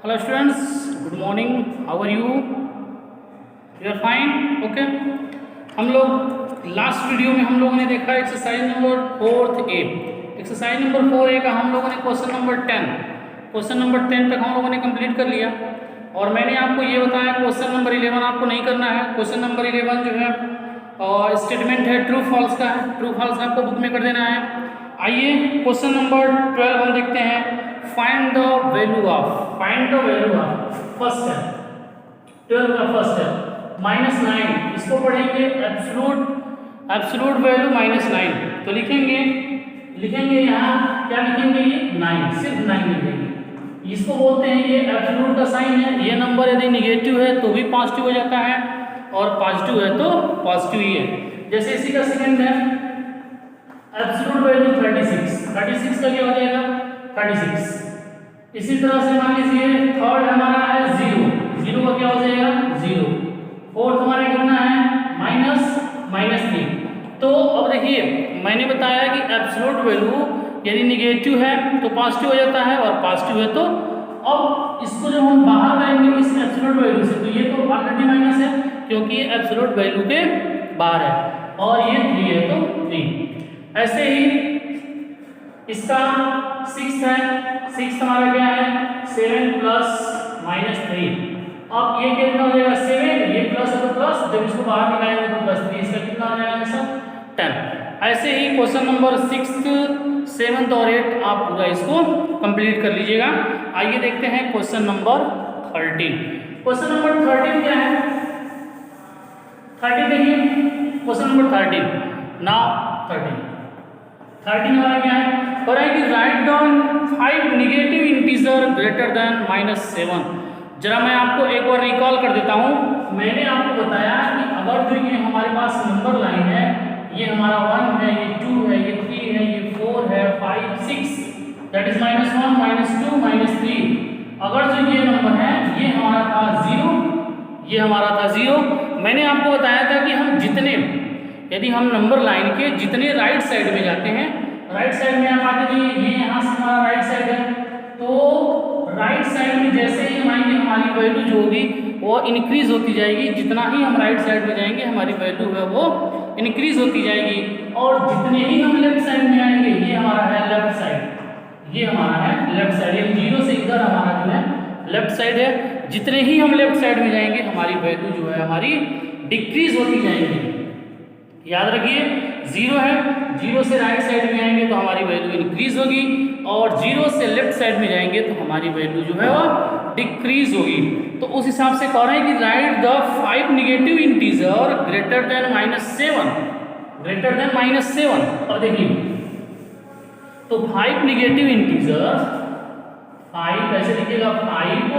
Hello students, good morning. How are you? You are fine? Okay. हम लोग last video में हम लोगों ने देखा exercise number 4A। Exercise number 4A का हम लोगों ने क्वेश्चन नंबर 10 तक हम लोगों ने कंप्लीट कर लिया। और मैंने आपको ये बताया क्वेश्चन नंबर 11 आपको नहीं करना है। क्वेश्चन नंबर 11 जो है स्टेटमेंट है ट्रू फॉल्स का है। ट्रू फॉल्स आपको बुक में कर देना है। आइए क्वेश्चन नंबर 12 हम देखते हैं। Find the value of first है 12 का फर्स्ट है -9। इसको पढ़ेंगे एब्सोल्यूट वैल्यू -9। तो लिखेंगे यहाँ क्या लिखेंगे? ये 9, सिर्फ 9 लिखेंगे। इसको बोलते हैं, ये एब्सोल्यूट का साइन है। ये नंबर यदि निगेटिव है तो भी पॉजिटिव हो जाता है और पॉजिटिव है तो पॉजिटिव ही है। जैसे इसी का सेकंड है एब्सोल्यूट वैल्यू 36 का क्या हो जाएगा? 36। इसी तरह से मान लीजिए थर्ड हमारा है 0 का क्या हो जाएगा? 0। फोर्थ हमारे कितना है? -3। तो अब देखिए मैंने बताया कि एब्सोल्यूट वैल्यू यदि निगेटिव है तो पॉजिटिव हो जाता है और पॉजिटिव है तो, अब इसको जब हम बाहर लाएंगे इस एब्सोल्यूट वैल्यू से, तो ये तो ऑलरेडी माइनस है क्योंकि ये एब्सोल्यूट वैल्यू के बाहर है और ये 3 है तो 3। ऐसे ही इसका 6 है। 6 हमारा क्या है? 7 प्लस -3। अब ये कितना हो जाएगा? 7। ये प्लस है तो प्लस, जब इसको बाहर निकालेंगे तो +3। इसका कितना हो जाएगा आंसर? 10। ऐसे ही क्वेश्चन नंबर 6, 7 और 8 आप पूरा इसको कंप्लीट कर लीजिएगा। आइए देखते हैं क्वेश्चन नंबर 13। क्वेश्चन नंबर 13 क्या है? 13 देखिए, क्वेश्चन नंबर 13 नाउ 13 हमारा क्या है? और है कि write down 5 negative integer greater than -7। जरा मैं आपको एक बार रिकॉल कर देता हूँ। मैंने आपको बताया कि अगर जो ये हमारे पास नंबर लाइन है, ये हमारा 1 है, ये 2 है, ये 3 है, ये 4 है, 5, 6, दैट इज -1, -2, -3। अगर जो ये नंबर है ये हमारा था 0, मैंने आपको बताया था कि हम जितने, यदि हम नंबर लाइन के जितने राइट साइड में जाते हैं, राइट साइड में आप आते हैं, ये यहाँ से हमारा राइट साइड है, तो राइट साइड में जैसे ही हम आएंगे हमारी वैल्यू जो होगी वो इंक्रीज होती जाएगी। जितना ही हम राइट साइड में जाएंगे हमारी वैल्यू है वो इंक्रीज होती जाएगी। और जितने ही हम लेफ्ट साइड में आएंगे, ये हमारा है लेफ्ट साइड, ये हमारा है लेफ्ट साइड, 0 से इधर हमारा जो है लेफ्ट साइड है। जितने ही हम लेफ्ट साइड में जाएंगे हमारी वैल्यू जो है हमारी डिक्रीज होती जाएगी। याद रखिए 0 है, 0 से राइट साइड में आएंगे तो हमारी वैल्यू इंक्रीज होगी और 0 से लेफ्ट साइड में जाएंगे तो हमारी वैल्यू जो है वो डिक्रीज होगी। तो उस हिसाब से कह रहे हैं कि right the 5 negative integer greater than -7। और देखिए तो 5 निगेटिव इंटीजर, 5 कैसे लिखिएगा? 5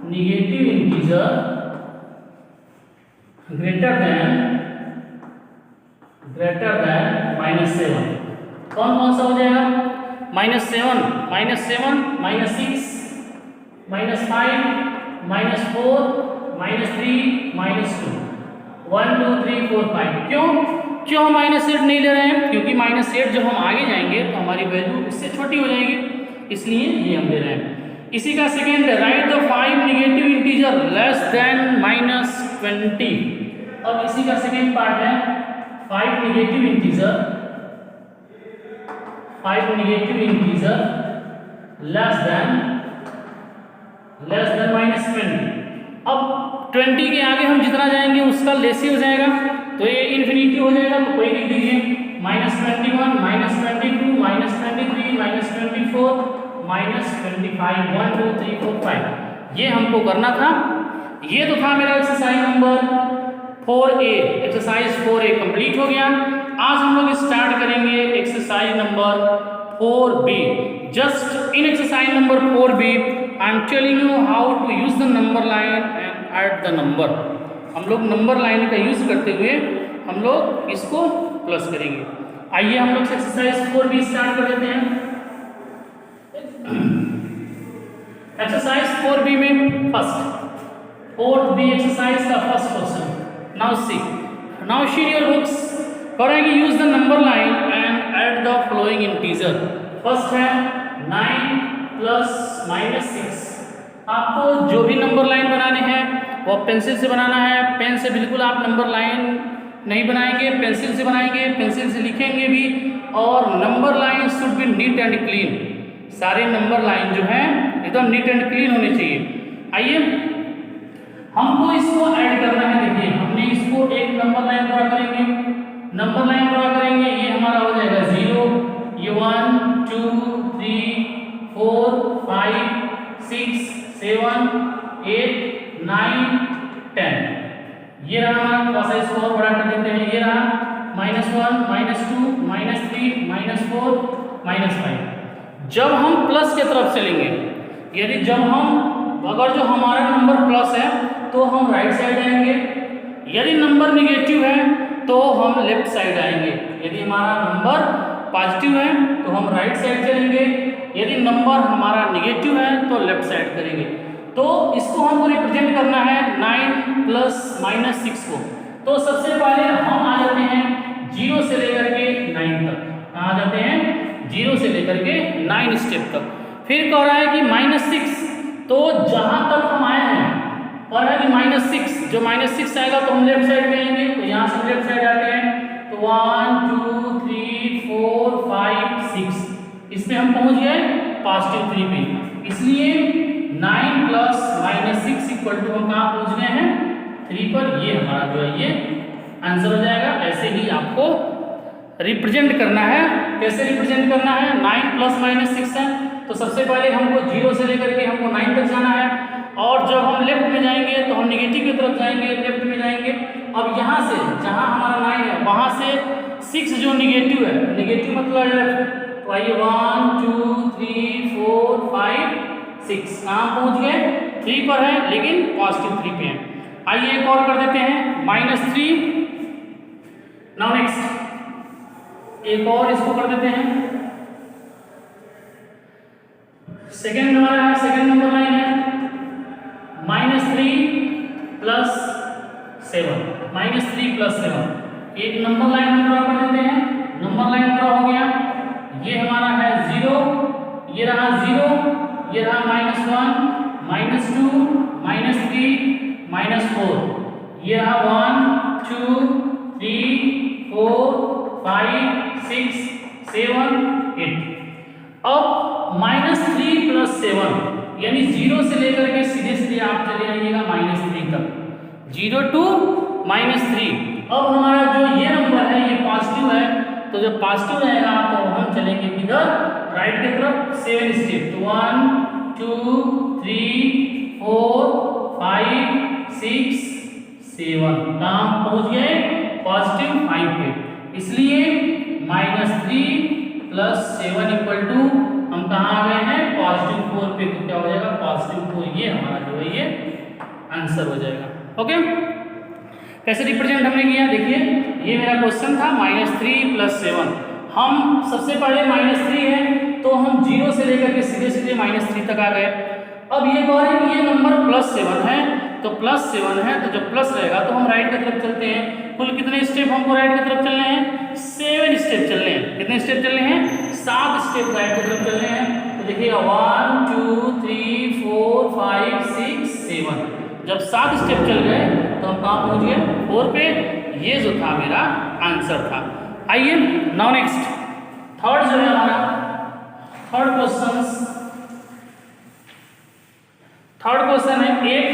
निगेटिव इंटीजर ग्रेटर देन -7। कौन सा हो जाएगा? -7, -7, -6, -5, -4, -3, -2, 1, 2, 3, 4, 5। क्यों हम -8 नहीं ले रहे हैं? क्योंकि -8 जब हम आगे जाएंगे तो हमारी वैल्यू इससे छोटी हो जाएगी, इसलिए ये हम ले रहे हैं। इसी का सेकेंड है right the 5 negative integer less than -20। अब इसी का सेकेंड पार्ट है 5 निगेटिव इंटीजर लेस देन -20। अब 20 के आगे हम जितना जाएंगे उसका लेस ही हो जाएगा, तो ये इन्फिनिटी हो जाएगा। तो कोई लिख दीजिए -21, -22, -23, -24, -25, 1, 2, 3, 4, 5। ये हमको करना था। ये तो था मेरा exercise number 4A। Exercise 4A complete हो गया। आज हम लोग स्टार्ट करेंगे exercise number 4B। Just in exercise number 4B I am telling you how to use the number line and add the number. हम लोग नंबर लाइन का use करते हुए हम लोग इसको प्लस करेंगे। आइए हम लोग एक्सरसाइज 4B स्टार्ट कर लेते हैं। एक्सरसाइज 4B में फर्स्ट 4B एक्सरसाइज का first question. Now see in your books, करेंगे use the number line and add the following integer। First है 9 + -6। आपको जो भी नंबर लाइन बनाने हैं वो पेंसिल से बनाना है। पेन से बिल्कुल आप नंबर लाइन नहीं बनाएंगे, पेंसिल से बनाएंगे, पेंसिल से लिखेंगे भी। और number line should be neat and clean. सारे नंबर लाइन जो हैं एकदम नीट एंड क्लीन होने चाहिए। आइए हमको इसको ऐड करना है। देखिए हमने इसको एक नंबर लाइन ड्रा करेंगे, नंबर लाइन ड्रा करेंगे, ये हमारा हो जाएगा 0, ये 1 2 3 4 5 6 7 8 9 10। ये रहा हमारा, थोड़ा सा इसको और बड़ा कर देते हैं। ये रहा -1 -2 -3 -4 -5। जब हम प्लस के तरफ चलेंगे, यदि जब हम अगर जो हमारा नंबर प्लस है तो हम राइट साइड आएंगे, यदि नंबर निगेटिव है तो हम लेफ्ट साइड आएंगे। यदि हमारा नंबर पॉजिटिव है तो हम राइट साइड चलेंगे, यदि नंबर हमारा निगेटिव है तो लेफ्ट साइड करेंगे। तो इसको हमको रिप्रेजेंट करना है 9 + -6 को। तो सबसे पहले हम आ जाते हैं 0 से लेकर के 9 तक। कहाँ जाते हैं? 0 से लेकर के 9 स्टेप तक। फिर कह रहा है कि -6, तो जहां तक हम आए हैं कह रहा है कि -6, जो -6 आएगा तो हम लेफ्ट साइड में आएंगे। तो यहाँ से लेफ्ट साइड आते हैं तो 1 2 3 4 5 6, इसमें हम पहुंच गए +3 पे। इसलिए 9 + -6 = हम कहाँ पहुंच गए हैं? 3 पर। ये हमारा जो है ये आंसर हो जाएगा। ऐसे ही आपको रिप्रेजेंट करना है। कैसे रिप्रेजेंट करना है? 9 + -6 है तो सबसे पहले हमको 0 से लेकर के हमको 9 तक जाना है। और जब हम लेफ्ट में जाएंगे तो हम निगेटिव की तरफ जाएंगे, लेफ्ट में जाएंगे। अब यहाँ से जहाँ हमारा 9 है वहाँ से 6 जो निगेटिव है, निगेटिव मतलब लेफ्ट, तो आइए 1 2 3 4 5 6 कहाँ पहुँच गए? 3 पर है, लेकिन +3 पे है। आइए एक और कर देते हैं -3। नाउ नेक्स्ट एक और इसको कर देते हैं। सेकेंड हमारा है, सेकेंड नंबर लाइन है -3 + 7, -3 + 7। एक नंबर लाइन हम ड्रा कर देते हैं। नंबर लाइन ड्रा हो गया। ये हमारा है 0, ये रहा 0, ये रहा -1 -2 -3 -4, ये रहा 1 2 3 4 5 6 7 8। अब -3 + 7 यानी 0 से लेकर के सीधे सीधे आप चले आइएगा -3 तक, 0 to -3। अब हमारा जो ये नंबर है ये पॉजिटिव है, तो जब पॉजिटिव रहेगा तो हम चलेंगे किधर? राइट की तरफ 7 स्टेप। तो 1 2 3 4 5 6 7 कहाँ पहुंच गए? +5 पे। इसलिए -3 + 7 = हम कहाँ आ गए हैं? +4 पे। तो क्या हो जाएगा? +4। ये हमारा जो है ये आंसर हो जाएगा। ओके, कैसे रिप्रेजेंट हमने किया? देखिए ये मेरा क्वेश्चन था -3 + 7। हम सबसे पहले -3 है तो हम 0 से लेकर के सीधे सीधे -3 तक आ गए। अब ये कह रहे हैं कि ये नंबर +7 है, तो +7 है तो जब प्लस रहेगा तो हम राइट की तरफ चलते हैं। कुल कितने स्टेप हमको राइट की तरफ चलने हैं? 7 स्टेप चलने हैं। कितने स्टेप चलने हैं? 7 स्टेप राइट की तरफ चलने हैं। तो देखिएगा 1 2 3 4 5 6 7। जब 7 स्टेप चल गए तो हम कहाँ पहुँच गए? 4 पे। ये जो था मेरा आंसर था। आइए नाउ नेक्स्ट थर्ड जो है हमारा थर्ड क्वेश्चन है 8।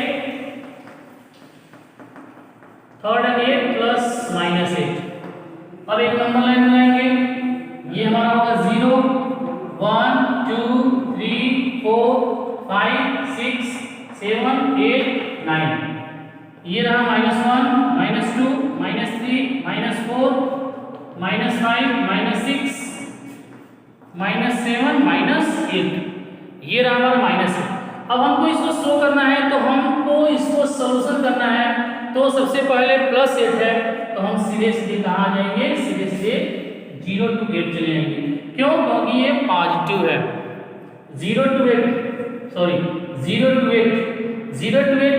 थर्ड है 8 + -8। अब एक नंबर लाइन बनाएंगे। ये हमारा होगा 0 1 2 3 4 5 6 7 8 9। ये रहा -1 -2 -3 -4 -5 -6 -7 -8। ये रहा हमारा -8। अब हमको इसको शो करना है तो हमको इसको सोल्यूशन करना है। तो सबसे पहले +8 है तो हम सीधे सीधे कहाँ जाएंगे? सीधे सीधे 0 to 8 चले जाएंगे। क्यों? क्योंकि ये पॉजिटिव है। 0 to 8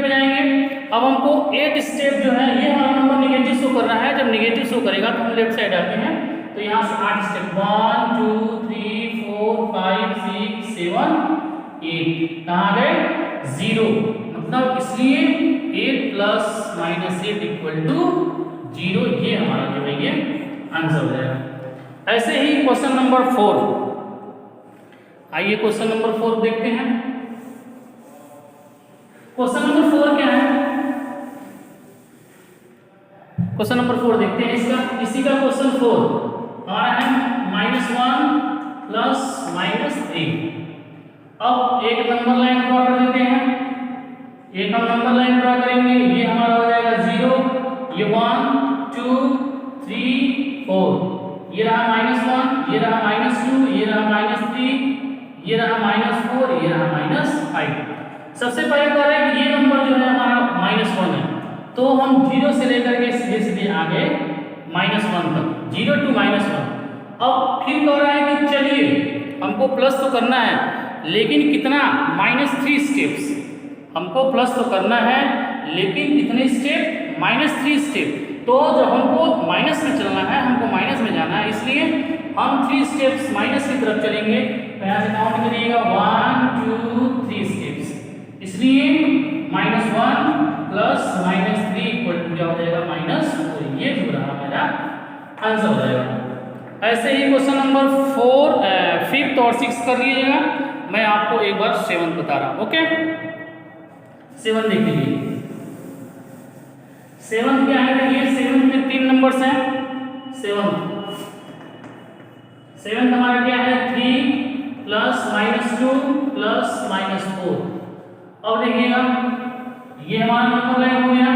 में जाएंगे। अब हमको 8 स्टेप जो है ये हमारा नंबर निगेटिव शो कर रहा है। जब निगेटिव शो करेगा तो हम लेफ्ट साइड आते हैं। तो यहाँ से 8 स्टेप 1 2 3 4 5 6 7 8 कहाँ गए? 0, मतलब इसलिए 8 प्लस माइनस 8 इक्वल टू 0, ये हमारा जो है ये आंसर हो जाएगा। ऐसे ही क्वेश्चन नंबर 4, आइए क्वेश्चन नंबर 4 देखते हैं। क्वेश्चन नंबर 4 क्या है? क्वेश्चन नंबर 4 देखते हैं इसका। इसी का क्वेश्चन 4 हमारा है -1 प्लस -3। अब एक नंबर लाइन ड्रॉ कर देते हैं, एक हम नंबर लाइन ड्रॉ करेंगे, ये हमारा हो जाएगा 0, ये 1 2 3 4, ये रहा -1, ये रहा -2, ये रहा -3, ये रहा -4, ये रहा -5। सबसे पहले तो है कि ये नंबर जो है हमारा -1 है, तो हम 0 से लेकर के सीधे सीधे आगे -1 तक, 0 to -1। अब फिर कह रहा है कि चलिए हमको प्लस तो करना है, लेकिन कितना? -3 स्टेप्स। हमको प्लस तो करना है, लेकिन कितने स्टेप? -3 स्टेप। तो जब हमको माइनस में चलना है, हमको माइनस में जाना है, इसलिए हम 3 स्टेप्स माइनस की तरफ चलेंगे। तो यहाँ से काउंट करिएगा 1 2 3 स्टेप्स, इसलिए -1 प्लस -3 इक्वल टू क्या हो जाएगा? -4। ये जो रहा मेरा आंसर हो जाएगा। ऐसे ही क्वेश्चन नंबर 4 5th और 6th कर लीजिएगा। मैं आपको एक बार 7th बता रहा हूँ। ओके, 7 देख लीजिए। 7th क्या है? देखिए 7th में 3 नंबर्स हैं। 7th हमारा क्या है? 3 प्लस -2 प्लस -4। अब देखिएगा ये हमारा नंबर लाइन हो गया,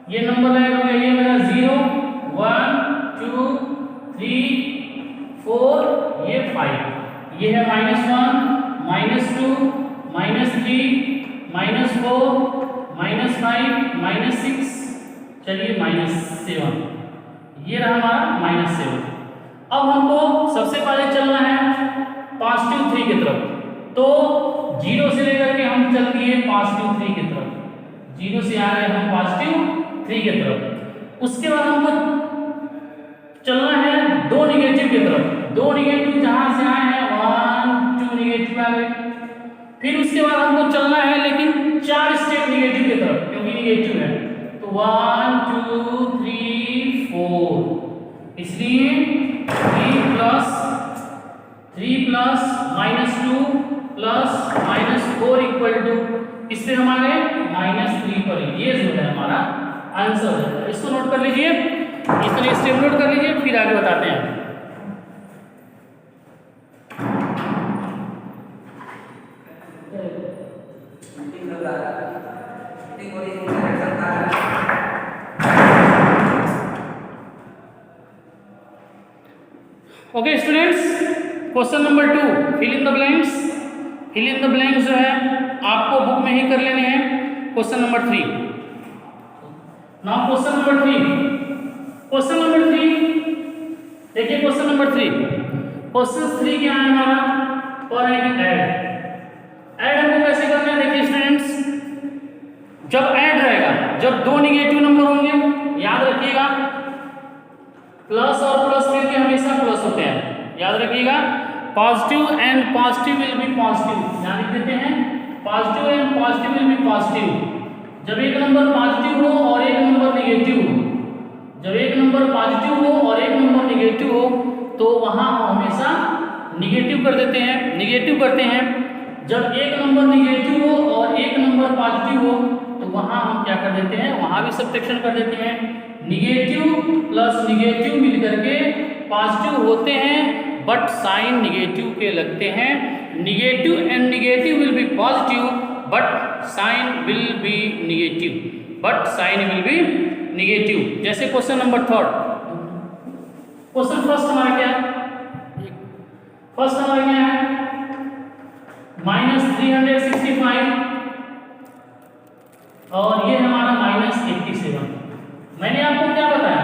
ये नंबर लाइन हो गया, ये मेरा 0 1 2 3 4, ये 5, ये है -1 -2 -3 -4 -5 -6, चलिए -7, ये रहा हमारा -7। अब हमको सबसे पहले चलना है पॉजिटिव 3 की तरफ, तो 0 से लेकर के हम चल दिए पॉजिटिव 3 की तरफ, 0 से आ गए हम पॉजिटिव 3 की तरफ। उसके बाद हमको चलना है 2 निगेटिव की तरफ, 2 निगेटिव जहां से आए हैं 1 2 निगेटिव आ गए। फिर उसके बाद हमको चलना है लेकिन 4 स्टेप निगेटिव की तरफ, क्योंकि निगेटिव है, तो 1 2 3 4, इसलिए 3 प्लस -2 प्लस -4 इक्वल टू, इस पे हम आ गए -3 पर। ये जो है हमारा आंसर है। इसको नोट कर लीजिए, इतने स्टेप नोट कर लीजिए, फिर आगे बताते हैं। Okay students, question number 2 fill in the blanks. Fill in the blanks जो है आपको बुक में ही कर लेने हैं। Question number 3, now question number 3, question number 3 देखिए। क्वेश्चन नंबर 3, क्वेश्चन 3 क्या है हमारा? और है कि ऐड हमको कैसे करना है? देखिए स्टूडेंट्स, जब ऐड रहेगा, जब 2 निगेटिव नंबर होंगे, याद रखिएगा प्लस और प्लस मिलके हमेशा प्लस होते हैं, याद रखिएगा। Positive and positive will be positive, यहाँ लिख देते हैं positive and positive will be positive. जब एक नंबर पॉजिटिव हो और एक नंबर निगेटिव हो, जब एक नंबर पॉजिटिव हो और एक नंबर निगेटिव हो, तो वहाँ हम हमेशा निगेटिव कर देते हैं, निगेटिव करते हैं। जब एक नंबर निगेटिव हो और एक नंबर पॉजिटिव हो, तो वहाँ हम क्या कर देते हैं? वहाँ भी सब्ट्रैक्शन कर देते हैं। निगेटिव प्लस निगेटिव मिलकर के पॉजिटिव होते हैं, बट साइन निगेटिव के लगते हैं। Negative and negative will be positive, but sign will be negative, but sign will be negative. जैसे क्वेश्चन नंबर 3, क्वेश्चन फर्स्ट हमारा क्या है? फर्स्ट हमारा क्या है? -365 और ये हमारा -87। मैंने आपको क्या बताया?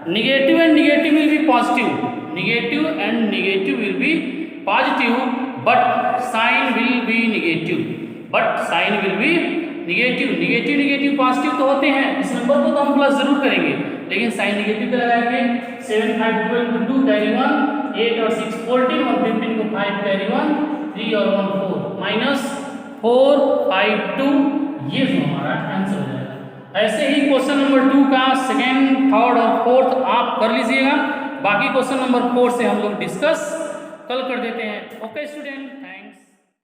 Negative and negative will be positive, negative and negative will be positive, but sign will be negative, but sign will be negative. Negative negative positive तो होते हैं, इस नंबर को तो हम प्लस जरूर करेंगे, लेकिन साइन निगेटिव का लगा के 7 5 12 2 कैरी 1, 8 और 6 14 और 15 को 5 कैरी 1, 3 और 1 4, 4 5 2, ये जो हमारा आंसर हो जाएगा। ऐसे ही क्वेश्चन नंबर 2 का सेकेंड, थर्ड और फोर्थ आप कर लीजिएगा। बाकी क्वेश्चन नंबर 4 से हम लोग डिस्कस कल कर देते हैं। Okay student, thanks.